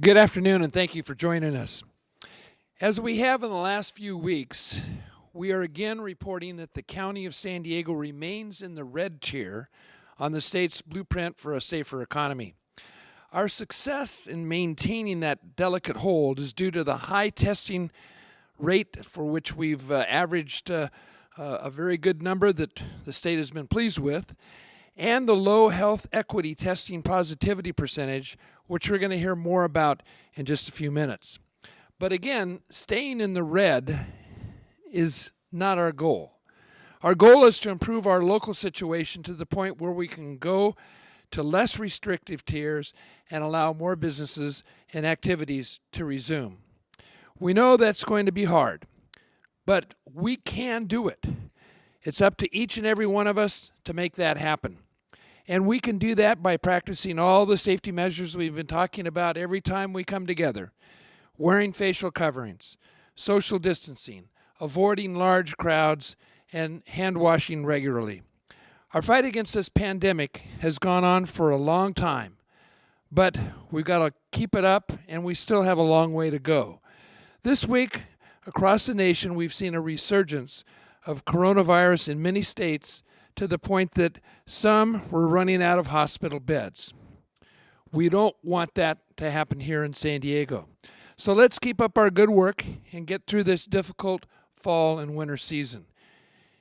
Good afternoon, and thank you for joining us. As we have in the last few weeks, we are again reporting that the County of San Diego remains in the red tier on the state's blueprint for a safer economy. Our success in maintaining that delicate hold is due to the high testing rate for which we've averaged a very good number that the state has been pleased with, and the low health equity testing positivity percentage, which we're going to hear more about in just a few minutes. But again, staying in the red is not our goal. Our goal is to improve our local situation to the point where we can go to less restrictive tiers and allow more businesses and activities to resume. We know that's going to be hard, but we can do it. It's up to each and every one of us to make that happen. And we can do that by practicing all the safety measures we've been talking about every time we come together. Wearing facial coverings, social distancing, avoiding large crowds, and hand washing regularly. Our fight against this pandemic has gone on for a long time, but we've got to keep it up, and we still have a long way to go. This week, across the nation, we've seen a resurgence of coronavirus in many states, to the point that some were running out of hospital beds. We don't want that to happen here in San Diego. So let's keep up our good work and get through this difficult fall and winter season.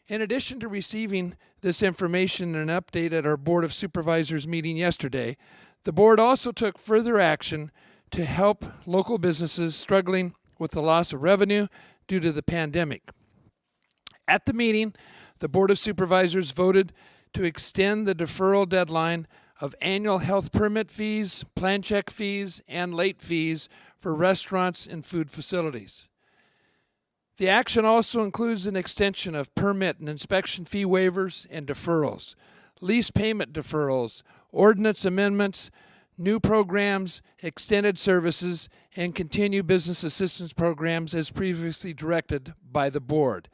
In addition to receiving this information and an update at our Board of Supervisors meeting yesterday, the board also took further action to help local businesses struggling with the loss of revenue due to the pandemic. At the meeting, the Board of Supervisors voted to extend the deferral deadline of annual health permit fees, plan check fees, and late fees for restaurants and food facilities. The action also includes an extension of permit and inspection fee waivers and deferrals, lease payment deferrals, ordinance amendments, new programs, extended services, and continued business assistance programs as previously directed by the board.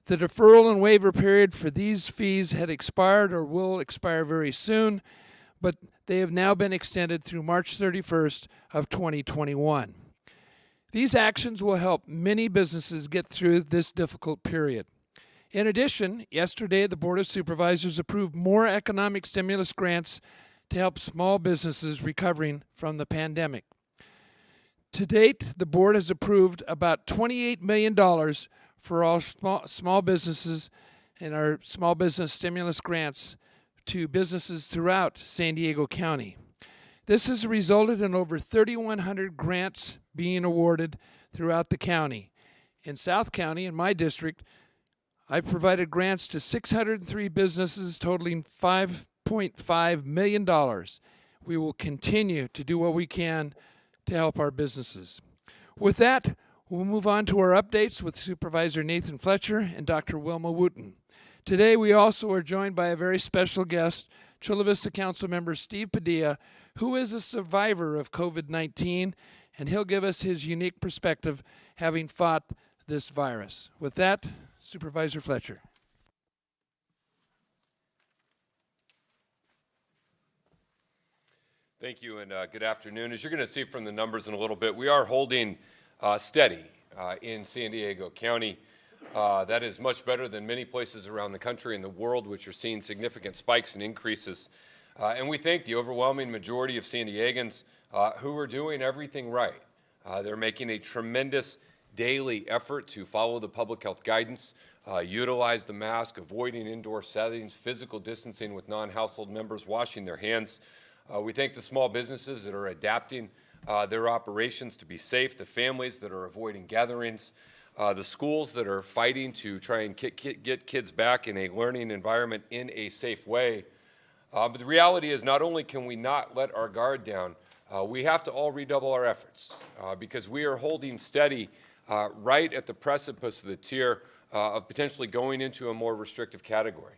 The deferral and waiver period for these fees had expired or will expire very soon, but they have now been extended through March 31st of 2021. These actions will help many businesses get through this difficult period. In addition, yesterday the Board of Supervisors approved more economic stimulus grants to help small businesses recovering from the pandemic. To date, the board has approved about $28 million for all small businesses and our small business stimulus grants to businesses throughout San Diego County. This has resulted in over 3,100 grants being awarded throughout the county. In South County, in my district, I've provided grants to 603 businesses totaling $5.5 million. We will continue to do what we can to help our businesses. With that, we'll move on to our updates with Supervisor Nathan Fletcher and Dr. Wilma Wooten. Today, we also are joined by a very special guest, Chula Vista Council Member Steve Padilla, who is a survivor of COVID-19, and he'll give us his unique perspective having fought this virus. With that, Supervisor Fletcher. Thank you, and good afternoon. As you're going to see from the numbers in a little bit, we are holding steady in San Diego County. That is much better than many places around the country and the world, which are seeing significant spikes and increases. And we thank the overwhelming majority of San Diegans who are doing everything right. They're making a tremendous daily effort to follow the public health guidance, utilize the mask, avoiding indoor settings, physical distancing with non-household members, washing their hands. We thank the small businesses that are adapting their operations to be safe, the families that are avoiding gatherings, the schools that are fighting to try and get kids back in a learning environment in a safe way. But the reality is not only can we not let our guard down, we have to all redouble our efforts because we are holding steady right at the precipice of the tier of potentially going into a more restrictive category.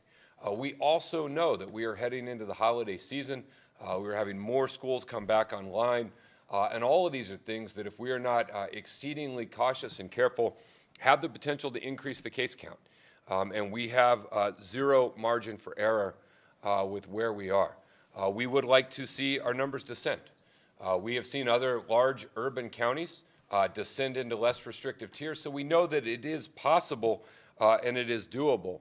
We also know that we are heading into the holiday season. We're having more schools come back online. And all of these are things that if we are not exceedingly cautious and careful, have the potential to increase the case count. And we have zero margin for error with where we are. We would like to see our numbers descend. We have seen other large urban counties descend into less restrictive tiers, so we know that it is possible and it is doable.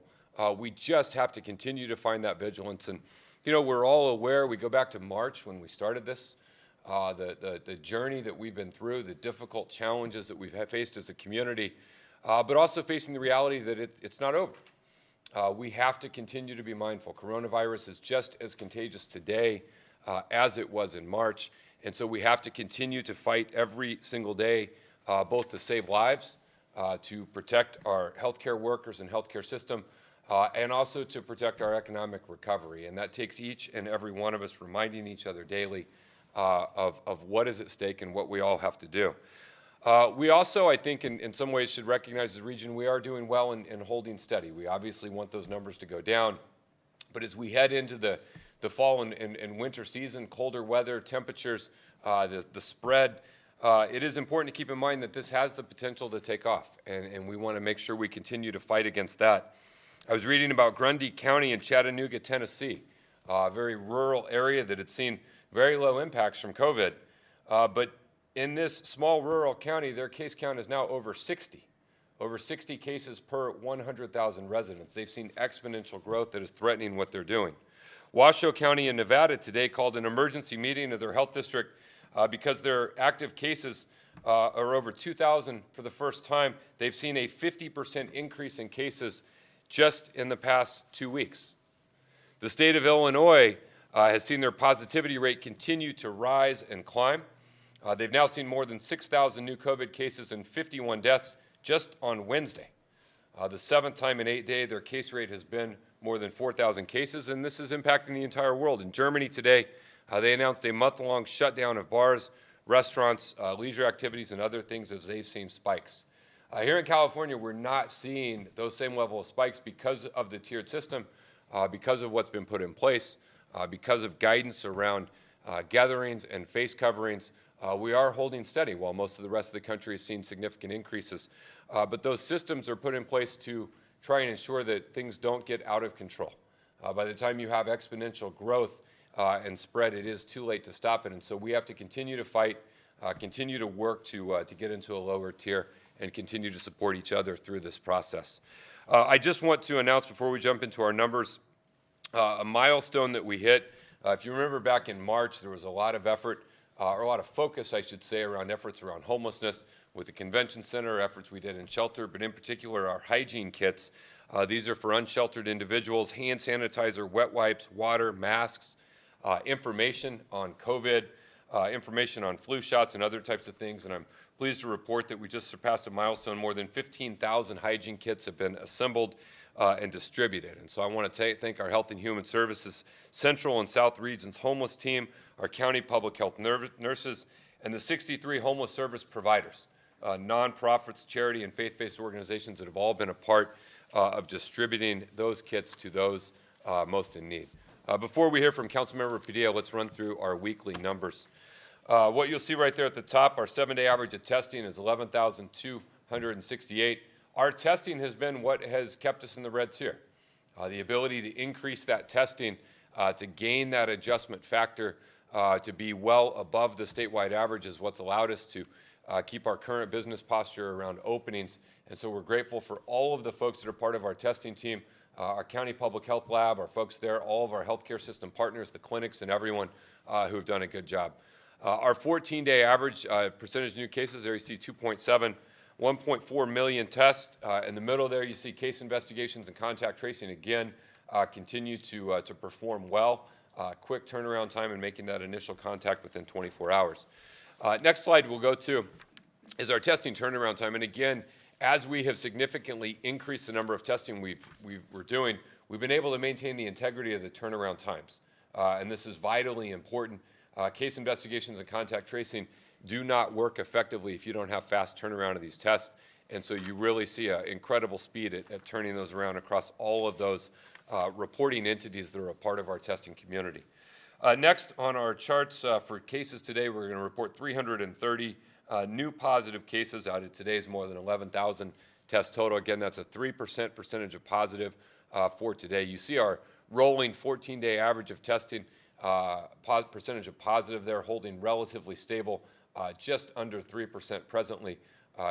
We just have to continue to find that vigilance. And, you know, we're all aware, we go back to March when we started this, the journey that we've been through, the difficult challenges that we've faced as a community, but also facing the reality that it's not over. We have to continue to be mindful. Coronavirus is just as contagious today as it was in March, and so we have to continue to fight every single day, both to save lives, to protect our healthcare workers and healthcare system, and also to protect our economic recovery. And that takes each and every one of us reminding each other daily of what is at stake and what we all have to do. We also, I think, in some ways should recognize as a region we are doing well in holding steady. We obviously want those numbers to go down, but as we head into the fall and winter season, colder weather, temperatures, the spread, it is important to keep in mind that this has the potential to take off, and we want to make sure we continue to fight against that. I was reading about Grundy County in Chattanooga, Tennessee, a very rural area that had seen very low impacts from COVID, but in this small rural county, their case count is now over 60 cases per 100,000 residents. They've seen exponential growth that is threatening what they're doing. Washoe County in Nevada today called an emergency meeting of their health district because their active cases are over 2,000 for the first time. They've seen a 50% increase in cases just in the past 2 weeks. The state of Illinois has seen their positivity rate continue to rise and climb. They've now seen more than 6,000 new COVID cases and 51 deaths just on Wednesday. The 7th time in 8 days, their case rate has been more than 4,000 cases, and this is impacting the entire world. In Germany today, they announced a month-long shutdown of bars, restaurants, leisure activities, and other things as they've seen spikes. Here in California, we're not seeing those same level of spikes because of the tiered system, because of what's been put in place, because of guidance around gatherings and face coverings. We are holding steady while most of the rest of the country has seen significant increases. But those systems are put in place to try and ensure that things don't get out of control. By the time you have exponential growth and spread, it is too late to stop it. And so we have to continue to fight, continue to work to get into a lower tier, and continue to support each other through this process. I just want to announce before we jump into our numbers, a milestone that we hit. If you remember back in March, there was a lot of effort, or a lot of focus, I should say, around efforts around homelessness with the convention center, efforts we did in shelter, but in particular our hygiene kits. These are for unsheltered individuals, hand sanitizer, wet wipes, water, masks, information on COVID, information on flu shots and other types of things. And I'm pleased to report that we just surpassed a milestone. More than 15,000 hygiene kits have been assembled and distributed. And so I want to thank our Health and Human Services Central and South Regions homeless team, our county public health nurses, and the 63 homeless service providers, nonprofits, charity, and faith-based organizations that have all been a part of distributing those kits to those most in need. Before we hear from Councilmember Padilla, let's run through our weekly numbers. What you'll see right there at the top, our 7-day average of testing is 11,268. Our testing has been what has kept us in the red tier. The ability to increase that testing, to gain that adjustment factor, to be well above the statewide average is what's allowed us to keep our current business posture around openings. And so we're grateful for all of the folks that are part of our testing team, our county public health lab, our folks there, all of our healthcare system partners, the clinics, and everyone who have done a good job. Our 14-day average percentage of new cases, there you see 2.7, 1.4 million tests. In the middle there, you see case investigations and contact tracing again continue to perform well. Quick turnaround time and making that initial contact within 24 hours. Next slide we'll go to is our testing turnaround time. And again, as we have significantly increased the number of testing we're doing, we've been able to maintain the integrity of the turnaround times. And this is vitally important. Case investigations and contact tracing do not work effectively if you don't have fast turnaround of these tests. And so you really see an incredible speed at turning those around across all of those reporting entities that are a part of our testing community. Next on our charts for cases today, we're going to report 330 new positive cases out of today's more than 11,000 tests total. Again, that's a 3% percentage of positive for today. You see our rolling 14-day average of testing percentage of positive there holding relatively stable, just under 3% presently.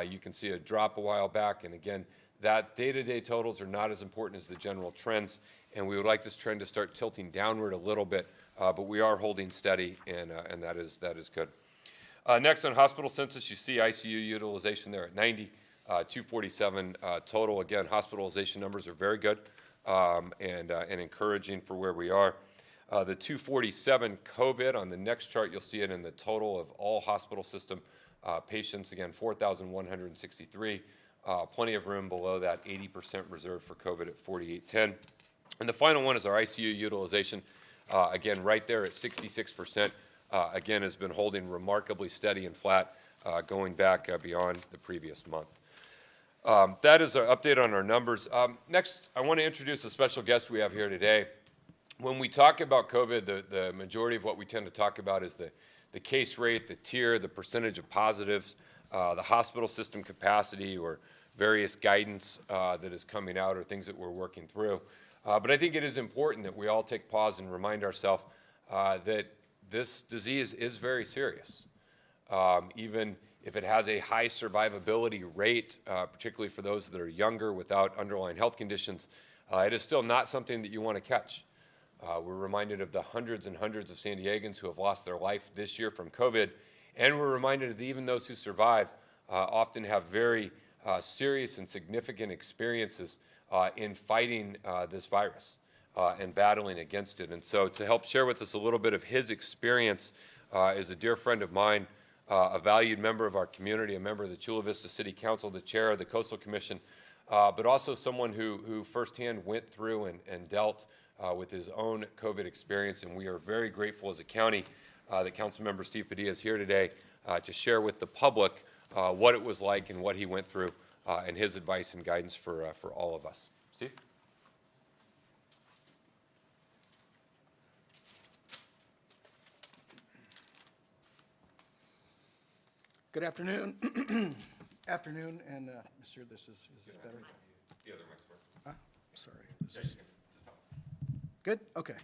You can see a drop a while back, and again, that day-to-day totals are not as important as the general trends, and we would like this trend to start tilting downward a little bit, but we are holding steady, and that is good. Next, on hospital census, you see ICU utilization there at 90, 247 total. Again, hospitalization numbers are very good and encouraging for where we are. The 247 COVID, on the next chart, you'll see it in the total of all hospital system patients. Again, 4,163. Plenty of room below that 80% reserved for COVID at 4,810. And the final one is our ICU utilization. Again, right there at 66%. Again, has been holding remarkably steady and flat going back beyond the previous month. That is our update on our numbers. Next, I want to introduce a special guest we have here today. When we talk about COVID, the majority of what we tend to talk about is the case rate, the tier, the percentage of positives, the hospital system capacity, or various guidance that is coming out, or things that we're working through. But I think it is important that we all take pause and remind ourselves that this disease is very serious. Even if it has a high survivability rate, particularly for those that are younger without underlying health conditions, it is still not something that you want to catch. We're reminded of the hundreds and hundreds of San Diegans who have lost their life this year from COVID, and we're reminded that even those who survive often have very serious and significant experiences in fighting this virus and battling against it. And so to help share with us a little bit of his experience is a dear friend of mine, a valued member of our community, a member of the Chula Vista City Council, the chair of the Coastal Commission, but also someone who firsthand went through and dealt with his own COVID experience. And we are very grateful as a county that Councilmember Steve Padilla is here today to share with the public what it was like and what he went through and his advice and guidance for all of us. Steve? Good afternoon. Afternoon, and Mr. This is this better? The other mic's working. Sorry. This is good? Okay.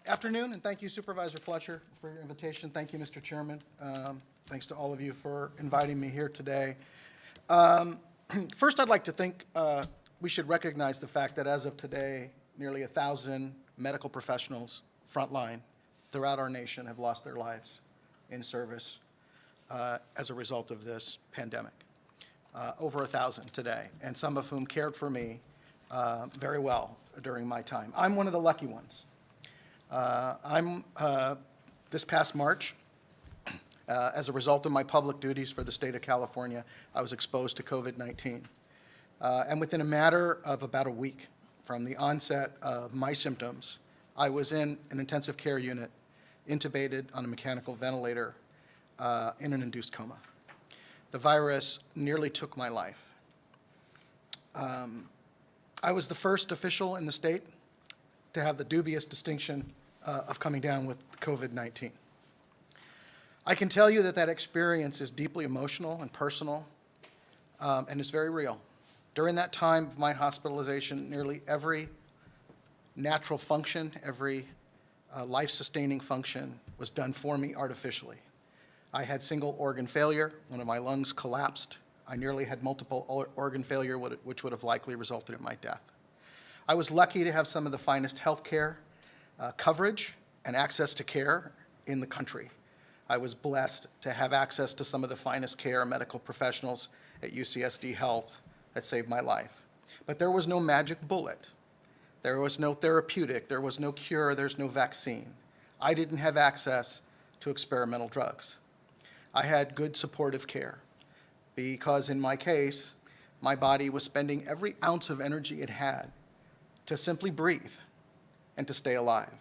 Afternoon, and thank you, Supervisor Fletcher, for your invitation. Thank you, Mr. Chairman. Thanks to all of you for inviting me here today. First, I'd like to think we should recognize the fact that as of today, nearly 1,000 medical professionals, frontline, throughout our nation have lost their lives in service as a result of this pandemic. Over 1,000 today, and some of whom cared for me very well during my time. I'm one of the lucky ones. This past March, as a result of my public duties for the state of California, I was exposed to COVID-19. And within a matter of about a week from the onset of my symptoms, I was in an intensive care unit, intubated on a mechanical ventilator, in an induced coma. The virus nearly took my life. I was the first official in the state to have the dubious distinction of coming down with COVID-19. I can tell you that that experience is deeply emotional and personal, and it's very real. During that time of my hospitalization, nearly every natural function, every life-sustaining function was done for me artificially. I had single organ failure. One of my lungs collapsed. I nearly had multiple organ failure, which would have likely resulted in my death. I was lucky to have some of the finest health care coverage and access to care in the country. I was blessed to have access to some of the finest care medical professionals at UCSD Health that saved my life. But there was no magic bullet. There was no therapeutic. There was no cure. There's no vaccine. I didn't have access to experimental drugs. I had good supportive care because in my case, my body was spending every ounce of energy it had to simply breathe and to stay alive.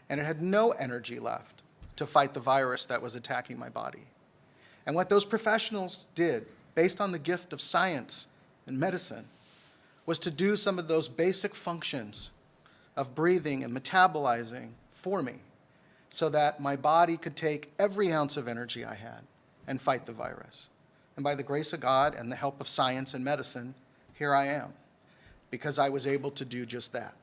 And it had no energy left to fight the virus that was attacking my body. And what those professionals did, based on the gift of science and medicine, was to do some of those basic functions of breathing and metabolizing for me so that my body could take every ounce of energy I had and fight the virus. And by the grace of God and the help of science and medicine, here I am, because I was able to do just that.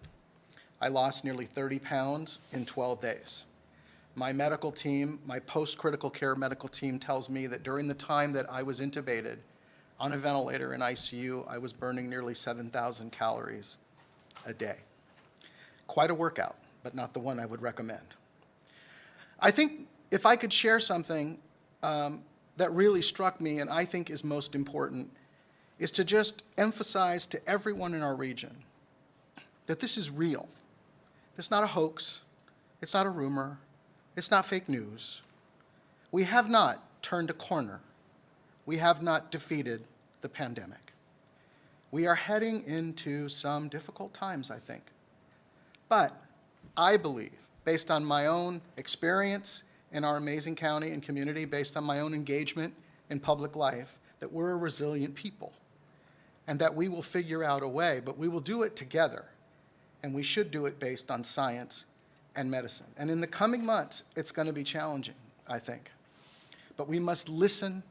I lost nearly 30 pounds in 12 days. My medical team, my post-critical care medical team tells me that during the time that I was intubated on a ventilator in ICU, I was burning nearly 7,000 calories a day. Quite a workout, but not the one I would recommend. I think if I could share something that really struck me and I think is most important, is to just emphasize to everyone in our region that this is real. It's not a hoax. It's not a rumor. It's not fake news. We have not turned a corner. We have not defeated the pandemic. We are heading into some difficult times, I think. But I believe, based on my own experience in our amazing county and community, based on my own engagement in public life, that we're a resilient people and that we will figure out a way, but we will do it together. And we should do it based on science and medicine. And in the coming months, it's going to be challenging, I think. But we must listen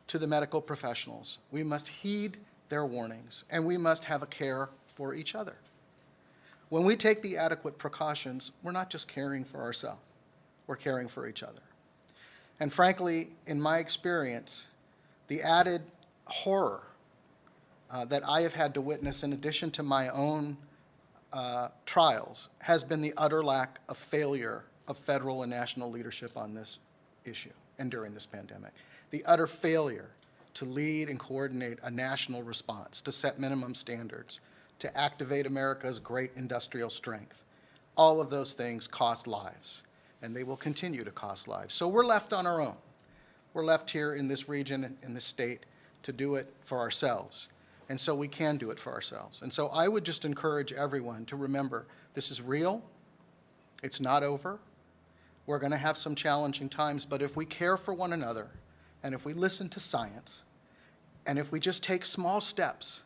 to the medical professionals. We must heed their warnings, and we must have a care for each other. When we take the adequate precautions, we're not just caring for ourselves, we're caring for each other. And frankly, in my experience, the added horror that I have had to witness in addition to my own trials has been the utter lack of failure of federal and national leadership on this issue and during this pandemic. The utter failure to lead and coordinate a national response, to set minimum standards, to activate America's great industrial strength. All of those things cost lives, and they will continue to cost lives. So we're left on our own. We're left here in this region, in this state, to do it for ourselves. And so we can do it for ourselves. And so I would just encourage everyone to remember this is real. It's not over. We're going to have some challenging times, but if we care for one another, and if we listen to science, and if we just take small steps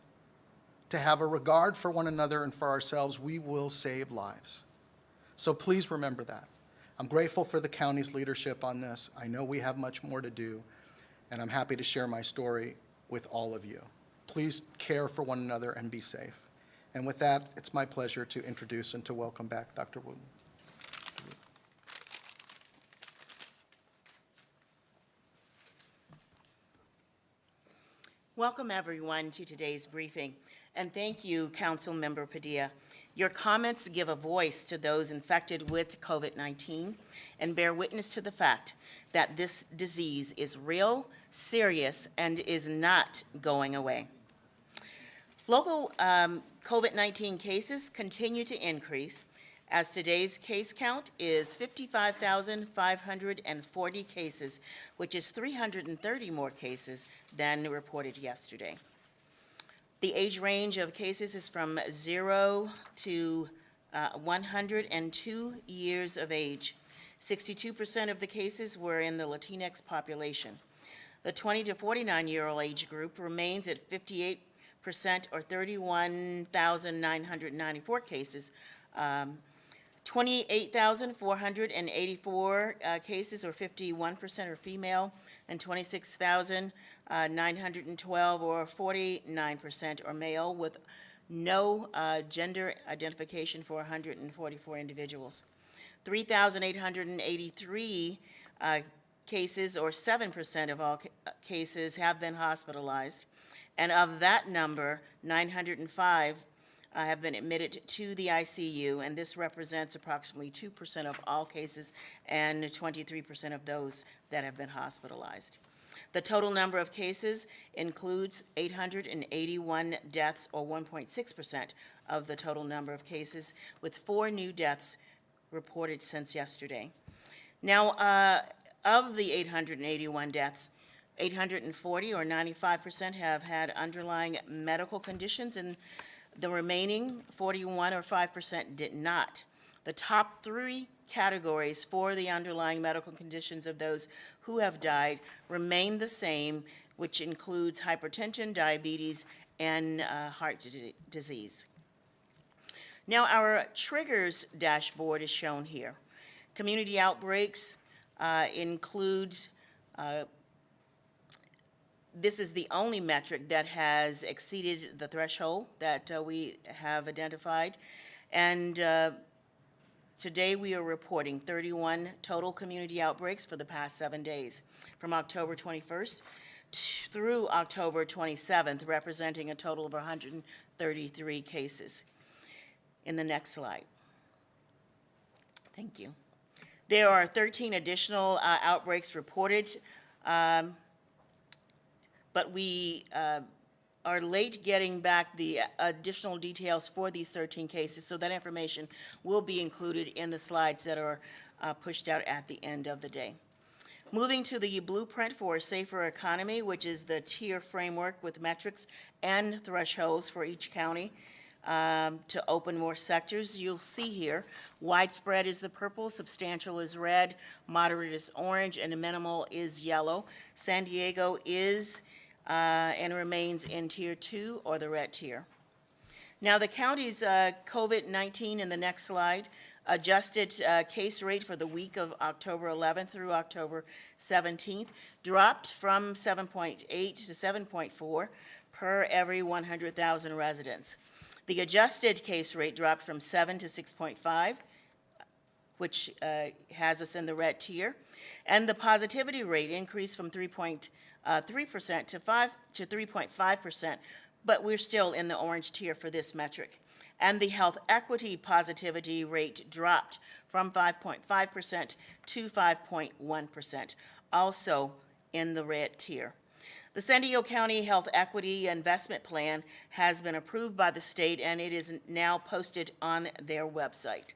to have a regard for one another and for ourselves, we will save lives. So please remember that. I'm grateful for the county's leadership on this. I know we have much more to do, and I'm happy to share my story with all of you. Please care for one another and be safe. And with that, it's my pleasure to introduce and to welcome back Dr. Wooten. Welcome everyone to today's briefing, and thank you, Councilmember Padilla. Your comments give a voice to those infected with COVID-19 and bear witness to the fact that this disease is real, serious, and is not going away. Local COVID-19 cases continue to increase, as today's case count is 55,540 cases, which is 330 more cases than reported yesterday. The age range of cases is from 0 to 102 years of age. 62% of the cases were in the Latinx population. The 20 to 49-year-old age group remains at 58% or 31,994 cases. 28,484 cases, or 51%, are female, and 26,912, or 49%, are male, with no gender identification for 144 individuals. 3,883 cases, or 7% of all cases, have been hospitalized, and of that number, 905 have been admitted to the ICU, and this represents approximately 2% of all cases and 23% of those that have been hospitalized. The total number of cases includes 881 deaths, or 1.6% of the total number of cases, with 4 new deaths reported since yesterday. Now, of the 881 deaths, 840, or 95%, have had underlying medical conditions, and the remaining 41, or 5%, did not. The top 3 categories for the underlying medical conditions of those who have died remain the same, which includes hypertension, diabetes, and heart disease. Now, our triggers dashboard is shown here. Community outbreaks include this is the only metric that has exceeded the threshold that we have identified. And Today, we are reporting 31 total community outbreaks for the past 7 days, from October 21st through October 27th, representing a total of 133 cases. In the next slide. Thank you. There are 13 additional outbreaks reported, but we are late getting back the additional details for these 13 cases, so that information will be included in the slides that are pushed out at the end of the day. Moving to the blueprint for a safer economy, which is the tier framework with metrics and thresholds for each county to open more sectors. You'll see here, widespread is the purple, substantial is red, moderate is orange, and minimal is yellow. San Diego is and remains in Tier 2 or the red tier. Now, the county's COVID-19 in the next slide, adjusted case rate for the week of October 11th through October 17th dropped from 7.8 to 7.4 per every 100,000 residents. The adjusted case rate dropped from 7 to 6.5, which has us in the red tier, and the positivity rate increased from 3.3% to 3.5%, but we're still in the orange tier for this metric. And the health equity positivity rate dropped from 5.5% to 5.1%, also in the red tier. The San Diego County Health Equity Investment Plan has been approved by the state, and it is now posted on their website.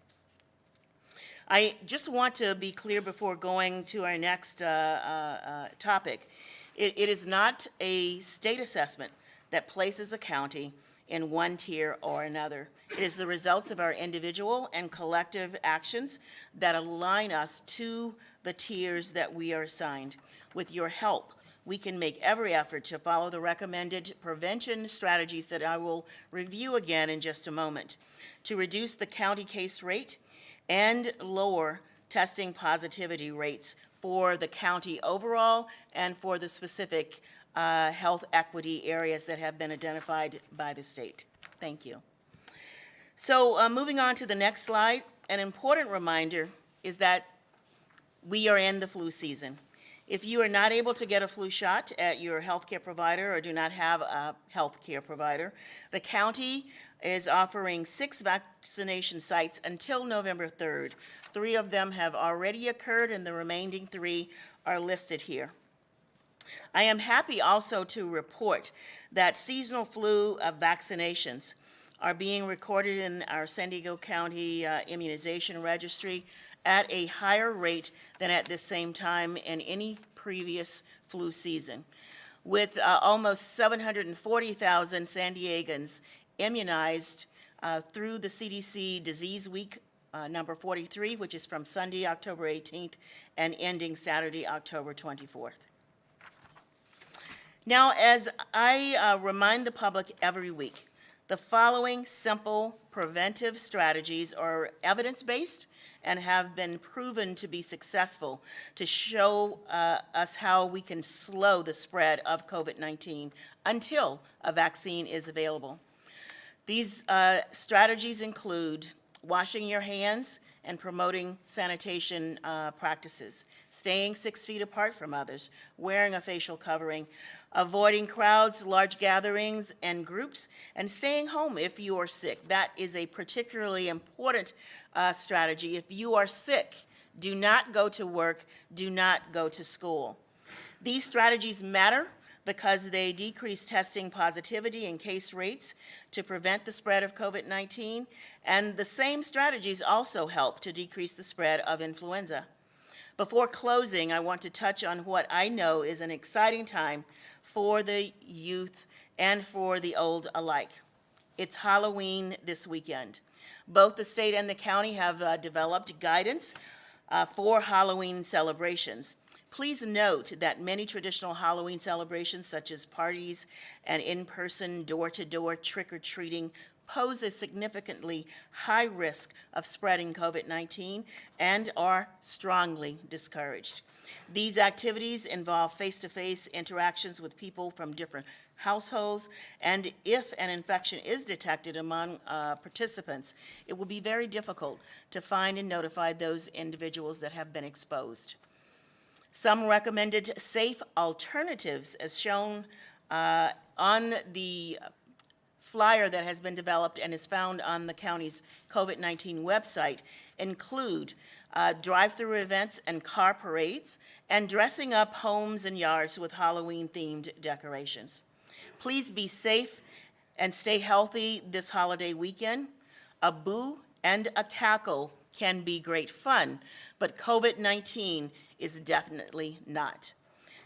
I just want to be clear before going to our next topic. It is not a state assessment that places a county in one tier or another. It is the results of our individual and collective actions that align us to the tiers that we are assigned. With your help, we can make every effort to follow the recommended prevention strategies that I will review again in just a moment, to reduce the county case rate and lower testing positivity rates for the county overall and for the specific health equity areas that have been identified by the state. Thank you. So moving on to the next slide, an important reminder is that we are in the flu season. If you are not able to get a flu shot at your healthcare provider or do not have a healthcare provider, the county is offering 6 vaccination sites until November 3rd. 3 of them have already occurred, and the remaining 3 are listed here. I am happy also to report that seasonal flu vaccinations are being recorded in our San Diego County immunization registry at a higher rate than at the same time in any previous flu season. With almost 740,000 San Diegans immunized through the CDC Disease Week number 43, which is from Sunday, October 18th, and ending Saturday, October 24th. Now, as I remind the public every week, the following simple preventive strategies are evidence-based and have been proven to be successful to show us how we can slow the spread of COVID-19 until a vaccine is available. These strategies include washing your hands and promoting sanitation practices, staying 6 feet apart from others, wearing a facial covering, avoiding crowds, large gatherings, and groups, and staying home if you are sick. That is a particularly important strategy. If you are sick, do not go to work, do not go to school. These strategies matter because they decrease testing positivity and case rates to prevent the spread of COVID-19, and the same strategies also help to decrease the spread of influenza. Before closing, I want to touch on what I know is an exciting time for the youth and for the old alike. It's Halloween this weekend. Both the state and the county have developed guidance for Halloween celebrations. Please note that many traditional Halloween celebrations, such as parties and in-person door-to-door trick-or-treating, pose a significantly high risk of spreading COVID-19 and are strongly discouraged. These activities involve face-to-face interactions with people from different households, and if an infection is detected among participants, it will be very difficult to find and notify those individuals that have been exposed. Some recommended safe alternatives, as shown on the flyer that has been developed and is found on the county's COVID-19 website, include drive-through events and car parades, and dressing up homes and yards with Halloween-themed decorations. Please be safe and stay healthy this holiday weekend. A boo and a cackle can be great fun, but COVID-19 is definitely not.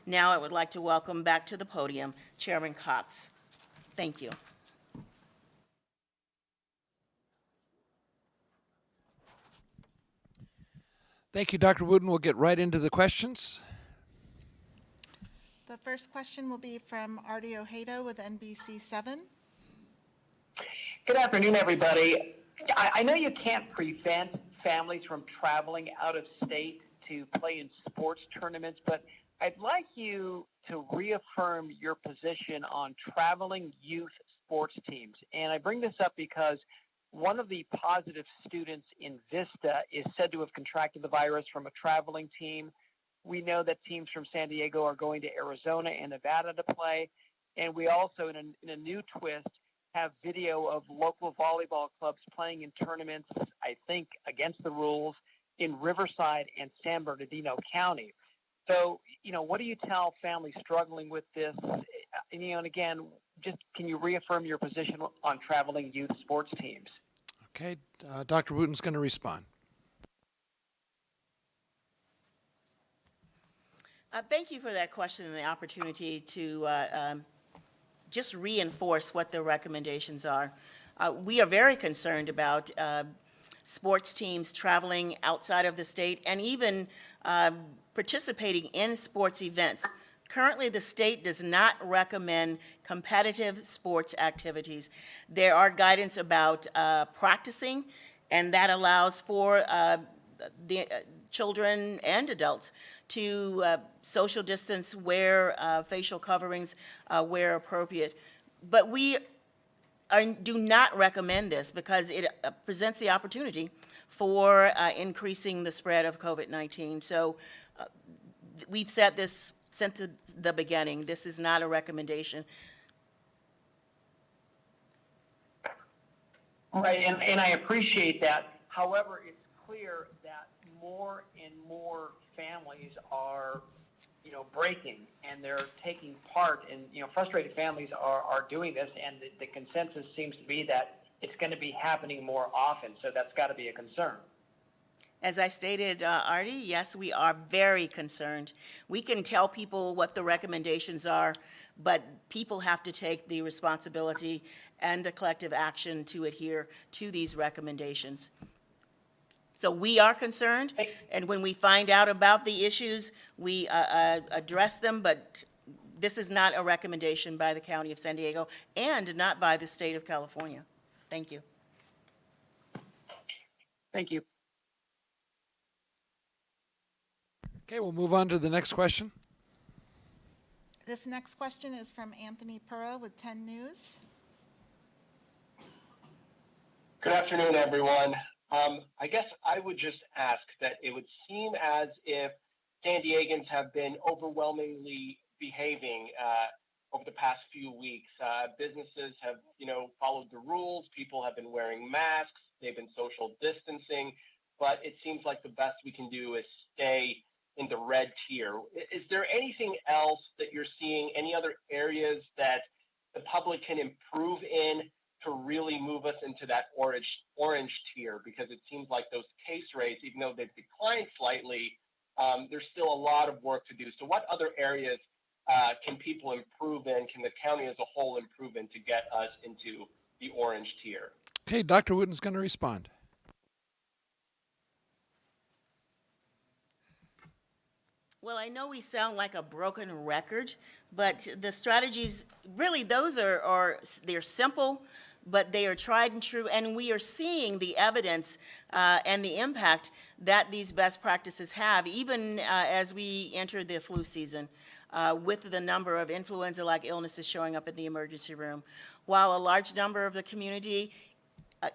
Now I would like to welcome back to the podium Chairman Cox. Thank you. Thank you, Dr. Wooden. We'll get right into the questions. The first question will be from Artie Ojeda with NBC7. Good afternoon, everybody. I know you can't prevent families from traveling out of state to play in sports tournaments, but I'd like you to reaffirm your position on traveling youth sports teams. And I bring this up because one of the positive students in Vista is said to have contracted the virus from a traveling team. We know that teams from San Diego are going to Arizona and Nevada to play. And we also, in a new twist, have video of local volleyball clubs playing in tournaments, I think, against the rules in Riverside and San Bernardino County. So, what do you tell families struggling with this? And again, just can you reaffirm your position on traveling youth sports teams? Okay, Dr. Wooten's going to respond. Thank you for that question and the opportunity to just reinforce what the recommendations are. We are very concerned about sports teams traveling outside of the state and even participating in sports events. Currently, the state does not recommend competitive sports activities. There are guidance about practicing, and that allows for the children and adults to social distance, wear facial coverings where appropriate. But we do not recommend this because it presents the opportunity for increasing the spread of COVID-19. So we've said this since the beginning. This is not a recommendation. Right, and I appreciate that. However, it's clear that more and more families are, breaking, and they're taking part, and, frustrated families are doing this, and the consensus seems to be that it's going to be happening more often, so that's got to be a concern. As I stated, Artie, yes, we are very concerned. We can tell people what the recommendations are, but people have to take the responsibility and the collective action to adhere to these recommendations. So we are concerned, and when we find out about the issues, we address them, but this is not a recommendation by the County of San Diego and not by the State of California. Thank you. Thank you. Okay, we'll move on to the next question. This next question is from Anthony Pura with 10 News. Good afternoon, everyone. I guess I would just ask that it would seem as if San Diegans have been overwhelmingly behaving over the past few weeks. Businesses have, followed the rules. People have been wearing masks. They've been social distancing. But it seems like the best we can do is stay in the red tier. Is there anything else that you're seeing, any other areas that the public can improve in to really move us into that orange tier? Because it seems like those case rates, even though they've declined slightly, there's still a lot of work to do. So what other areas can people improve in, can the county as a whole improve in to get us into the orange tier? Okay, Dr. Wooten's going to respond. Well, I know we sound like a broken record, but the strategies, really, those they're simple, but they are tried and true, and we are seeing the evidence and the impact that these best practices have, even as we enter the flu season. with the number of influenza-like illnesses showing up in the emergency room. While a large number of the community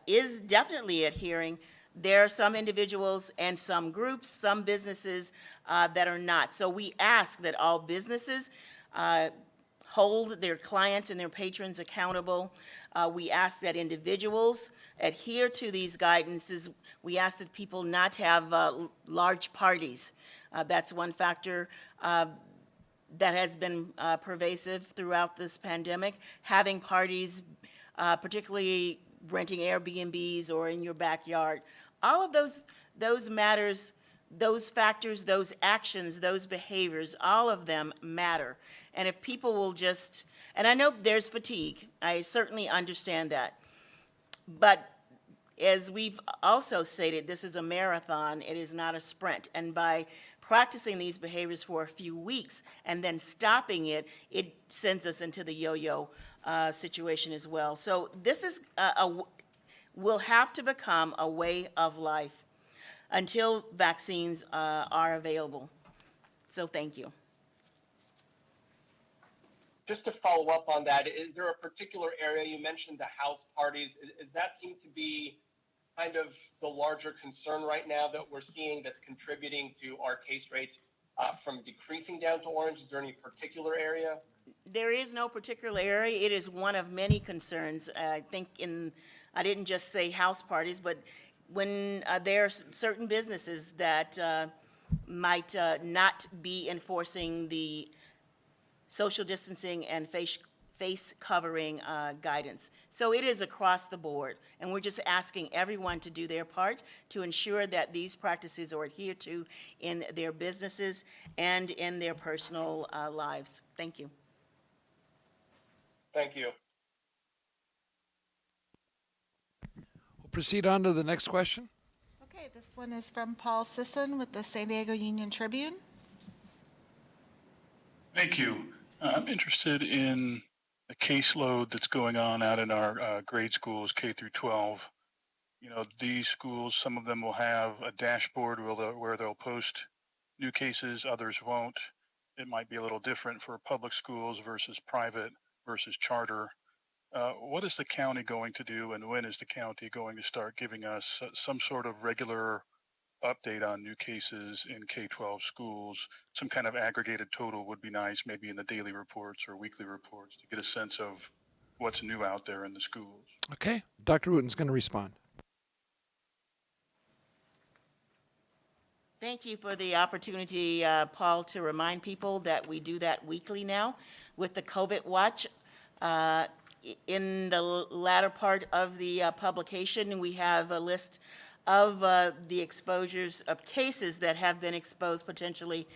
is definitely adhering, there are some individuals and some groups, some businesses that are not. So we ask that all businesses hold their clients and their patrons accountable. We ask that individuals adhere to these guidances. We ask that people not have large parties. That's one factor that has been pervasive throughout this pandemic. Having parties, particularly renting Airbnbs or in your backyard, all of those matters, those factors, those actions, those behaviors, all of them matter. And if people will just, and I know there's fatigue, I certainly understand that. But as we've also stated, this is a marathon, it is not a sprint. And by practicing these behaviors for a few weeks and then stopping it, it sends us into the yo-yo situation as well. So this is will have to become a way of life until vaccines are available. So thank you. Just to follow up on that, is there a particular area, you mentioned the house parties, is that seem to be kind of the larger concern right now that we're seeing that's contributing to our case rates from decreasing down to orange? Is there any particular area? There is no particular area. It is one of many concerns. I think I didn't just say house parties, but when there are certain businesses that might not be enforcing the social distancing and face covering guidance. So it is across the board, and we're just asking everyone to do their part to ensure that these practices are adhered to in their businesses and in their personal lives. Thank you. Thank you. We'll proceed on to the next question. Okay, this one is from Paul Sisson with the San Diego Union Tribune. Thank you. I'm interested in the caseload that's going on out in our grade schools, K through 12. You know, these schools, some of them will have a dashboard where they'll post new cases, others won't. It might be a little different for public schools versus private versus charter. What is the county going to do, and when is the county going to start giving us some sort of regular update on new cases in K-12 schools? Some kind of aggregated total would be nice, maybe in the daily reports or weekly reports, to get a sense of what's new out there in the schools. Okay, Dr. Wooten's going to respond. Thank you for the opportunity, Paul, to remind people that we do that weekly now with the COVID Watch. In the latter part of the publication, we have a list of the exposures of cases that have been exposed potentially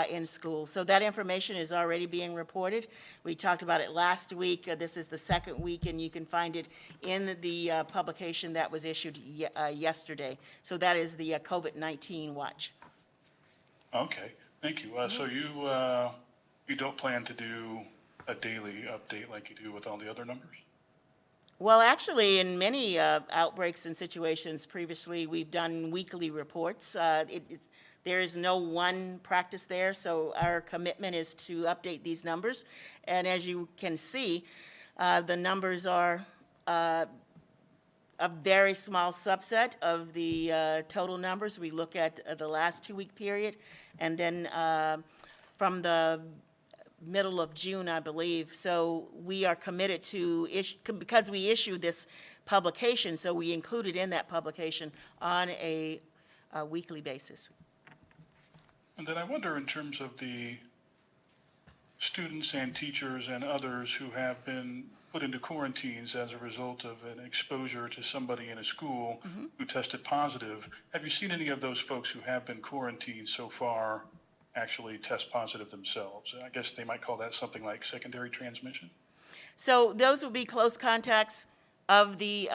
in schools. So that information is already being reported. We talked about it last week. This is the second week, and you can find it in the publication that was issued yesterday. So that is the COVID-19 watch. Okay, thank you. So you don't plan to do a daily update like you do with all the other numbers? Well, actually, in many outbreaks and situations previously, we've done weekly reports. There is no one practice there, so our commitment is to update these numbers. And as you can see, the numbers are a very small subset of the total numbers. We look at the last 2-week period, and then from the middle of June, I believe. So we are committed to, because we issue this publication, so we include it in that publication on a weekly basis. And then I wonder, in terms of the students and teachers and others who have been put into quarantines as a result of an exposure to somebody in a school who tested positive, have you seen any of those folks who have been quarantined so far actually test positive themselves? I guess they might call that something like secondary transmission. So those would be close contacts of the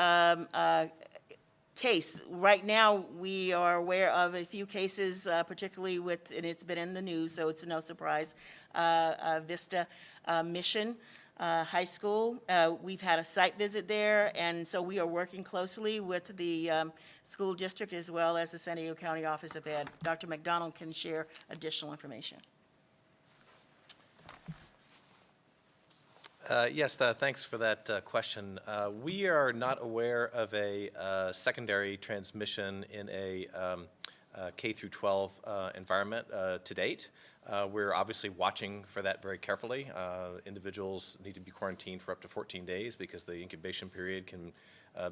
case. Right now, we are aware of a few cases, particularly with, and it's been in the news, so it's no surprise, Vista Mission High School. We've had a site visit there, and so we are working closely with the school district as well as the San Diego County Office of Ed. Dr. McDonald can share additional information. Yes, thanks for that question. We are not aware of a secondary transmission in a K through 12 environment to date. We're obviously watching for that very carefully. Individuals need to be quarantined for up to 14 days because the incubation period can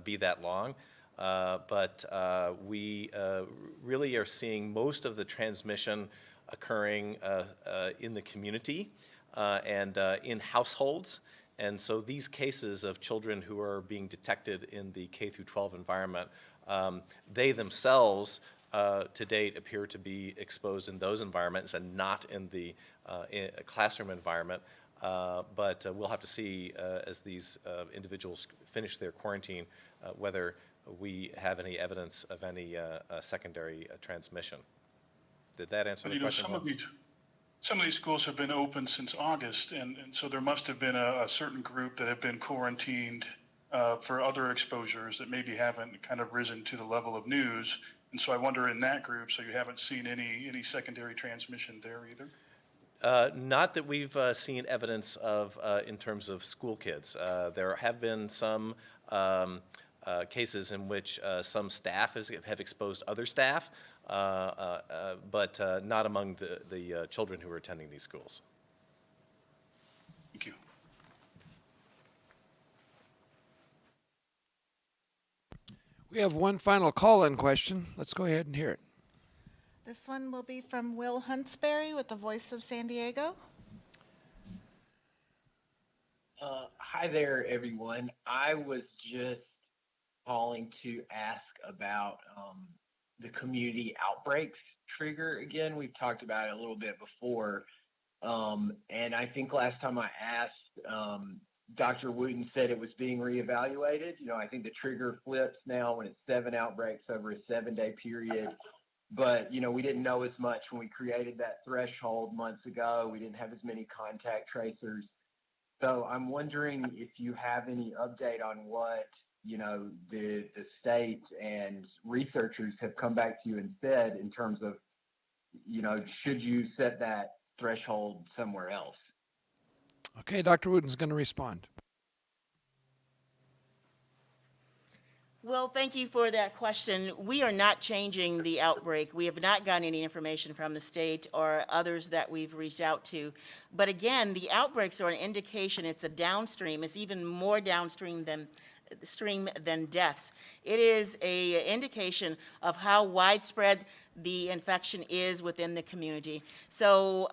be that long. But we really are seeing most of the transmission occurring in the community and in households. And so these cases of children who are being detected in the K through 12 environment, they themselves to date appear to be exposed in those environments and not in the classroom environment. But we'll have to see as these individuals finish their quarantine whether we have any evidence of any secondary transmission. Did that answer the question? Some of these schools have been open since August, and so there must have been a certain group that have been quarantined for other exposures that maybe haven't kind of risen to the level of news. And so I wonder in that group, so you haven't seen any secondary transmission there either? Not that we've seen evidence of in terms of school kids. There have been some cases in which some staff have exposed other staff, but not among the children who are attending these schools. Thank you. We have one final call-in question. Let's go ahead and hear it. This one will be from Will Huntsberry with the Voice of San Diego. Hi there, everyone. I was just calling to ask about the community outbreaks trigger again. We've talked about it a little bit before. And I think last time I asked, Dr. Wooten said it was being reevaluated. You know, I think the trigger flips now when it's 7 outbreaks over a 7-day period. But, you know, we didn't know as much when we created that threshold months ago. We didn't have as many contact tracers. So I'm wondering if you have any update on what, you know, the state and researchers have come back to you and said in terms of, you know, should you set that threshold somewhere else? Okay, Dr. Wooten's going to respond. Well, thank you for that question. We are not changing the outbreak. We have not gotten any information from the state or others that we've reached out to. But again, the outbreaks are an indication. It's a downstream. It's even more downstream than deaths. It is an indication of how widespread the infection is within the community. So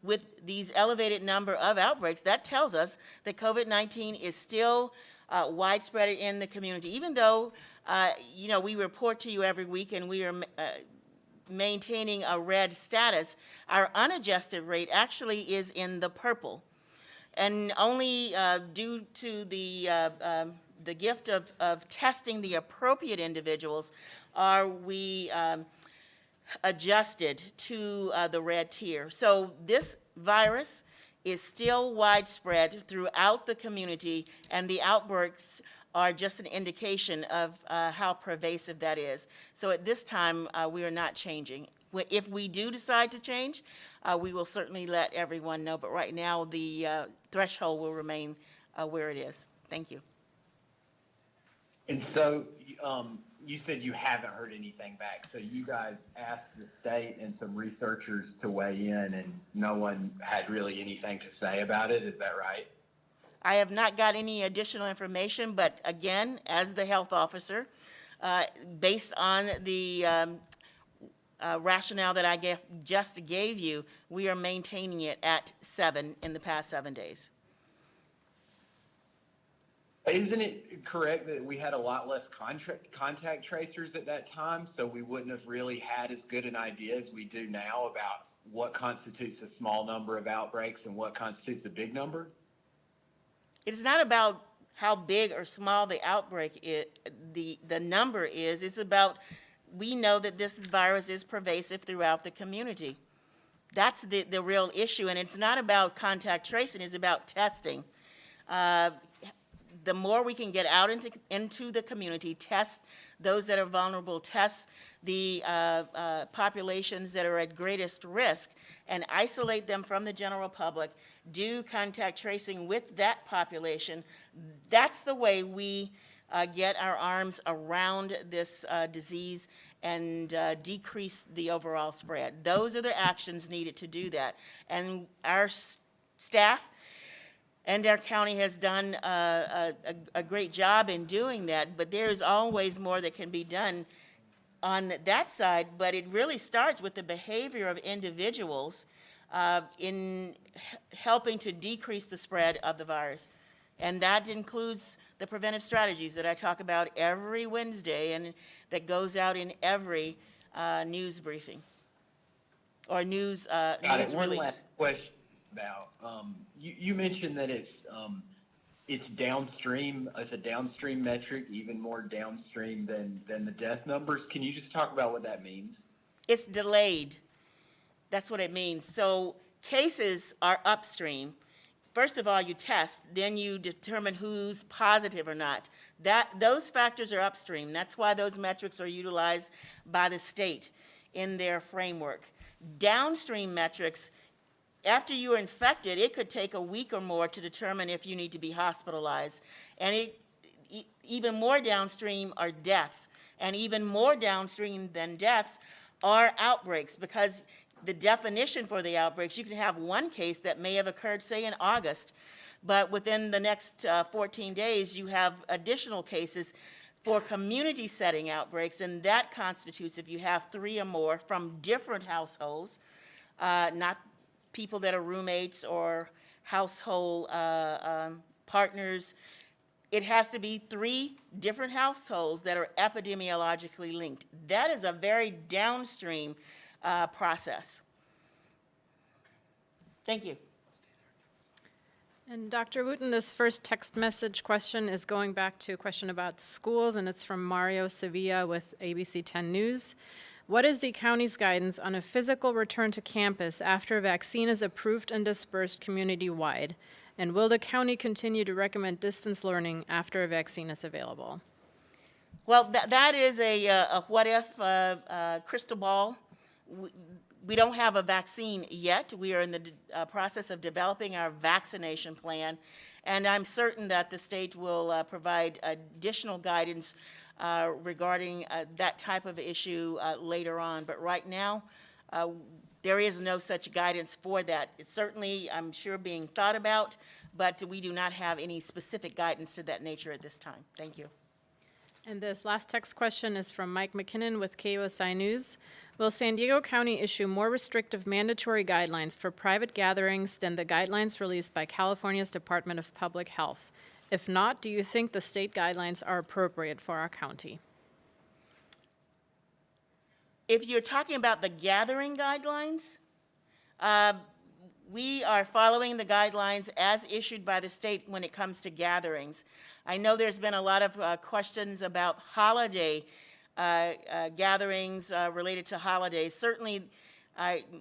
with these elevated number of outbreaks, that tells us that COVID-19 is still widespread in the community, even though, you know, we report to you every week and we are maintaining a red status. Our unadjusted rate actually is in the purple. And only due to the gift of testing the appropriate individuals are we adjusted to the red tier. So this virus is still widespread throughout the community, and the outbreaks are just an indication of how pervasive that is. So at this time, we are not changing. If we do decide to change, we will certainly let everyone know, but right now the threshold will remain where it is. Thank you. And so you said you haven't heard anything back. So you guys asked the state and some researchers to weigh in, and no one had really anything to say about it. Is that right? I have not got any additional information, but again, as the health officer, based on the rationale that I just gave you, we are maintaining it at 7 in the past 7 days. Isn't it correct that we had a lot less contact tracers at that time, so we wouldn't have really had as good an idea as we do now about what constitutes a small number of outbreaks and what constitutes a big number? It's not about how big or small the outbreak is, the number is. It's about, we know that this virus is pervasive throughout the community. That's the real issue, and it's not about contact tracing, it's about testing. the more we can get out into the community, test those that are vulnerable, test the populations that are at greatest risk, and isolate them from the general public, do contact tracing with that population, that's the way we get our arms around this disease and decrease the overall spread. Those are the actions needed to do that. And our staff and our county has done a great job in doing that, but there's always more that can be done on that side. But it really starts with the behavior of individuals in helping to decrease the spread of the virus. And that includes the preventive strategies that I talk about every Wednesday and that goes out in every news briefing or news release. One last question about, you mentioned that it's downstream, it's a downstream metric, even more downstream than the death numbers. Can you just talk about what that means? It's delayed. That's what it means. So cases are upstream. First of all, you test, then you determine who's positive or not. Those factors are upstream. That's why those metrics are utilized by the state in their framework. Downstream metrics, after you're infected, it could take a week or more to determine if you need to be hospitalized. And even more downstream are deaths. And even more downstream than deaths are outbreaks, because the definition for the outbreaks, you can have one case that may have occurred, say, in August, but within the next 14 days, you have additional cases for community setting outbreaks, and that constitutes if you have 3 or more from different households, not people that are roommates or household partners. It has to be 3 different households that are epidemiologically linked. That is a very downstream process. Thank you. And Dr. Wooten, this first text message question is going back to a question about schools, and it's from Mario Sevilla with ABC 10 News. What is the county's guidance on a physical return to campus after a vaccine is approved and dispersed community-wide? And will the county continue to recommend distance learning after a vaccine is available? Well, that is a what-if crystal ball. We don't have a vaccine yet. We are in the process of developing our vaccination plan, and I'm certain that the state will provide additional guidance regarding that type of issue later on. But right now, there is no such guidance for that. It's certainly, I'm sure, being thought about, but we do not have any specific guidance to that nature at this time. Thank you. And this last text question is from Mike McKinnon with KOSI News. Will San Diego County issue more restrictive mandatory guidelines for private gatherings than the guidelines released by California's Department of Public Health? If not, do you think the state guidelines are appropriate for our county? If you're talking about the gathering guidelines, we are following the guidelines as issued by the state when it comes to gatherings. I know there's been a lot of questions about holiday gatherings related to holidays. Certainly,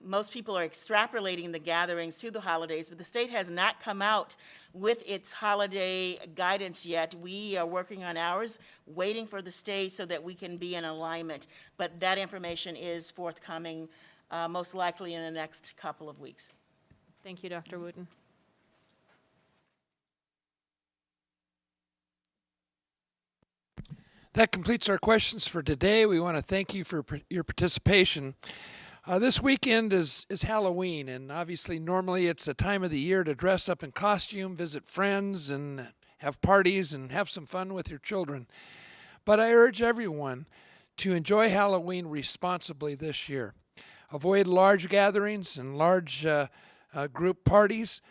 most people are extrapolating the gatherings to the holidays, but the state has not come out with its holiday guidance yet. We are working on ours, waiting for the state so that we can be in alignment. But that information is forthcoming most likely in the next couple of weeks. Thank you, Dr. Wooten. That completes our questions for today. We want to thank you for your participation. This weekend is Halloween, and obviously normally it's a time of the year to dress up in costume, visit friends, and have parties and have some fun with your children. But I urge everyone to enjoy Halloween responsibly this year. Avoid large gatherings and large group parties.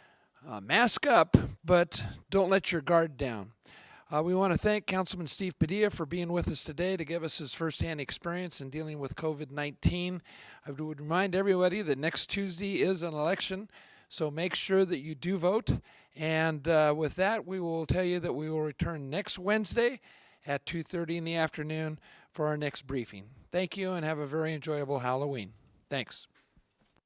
Mask up, but don't let your guard down. We want to thank Councilman Steve Padilla for being with us today to give us his firsthand experience in dealing with COVID-19. I would remind everybody that next Tuesday is an election, so make sure that you do vote. And with that, we will tell you that we will return next Wednesday at 2:30 in the afternoon for our next briefing. Thank you and have a very enjoyable Halloween. Thanks.